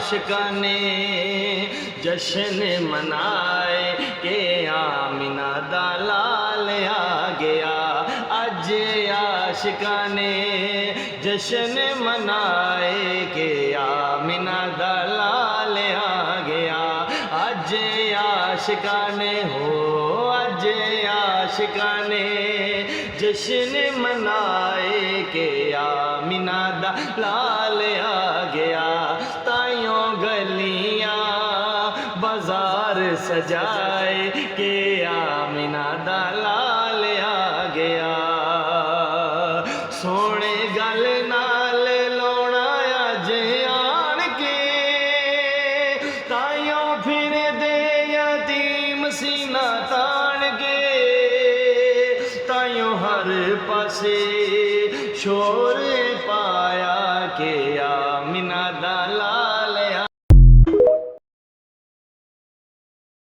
आशिकाने जश्न मनाए के आमिना दा लाल आ गया। अज आशिकाने जश्न मनाए के आमिना दा लाल आ गया। अज आशिकाने हो अज आशिकाने जश्न मनाए के आमिना दा लाल आ गया। ताइयों गलियां बाजार सजाए के आमिना दा लाल आ गया। सोने गल नाल लोना अज आन के ताइयों फिर दे यतीम सीना तान के। ताइयों हर पासे शोर पाया के आमिना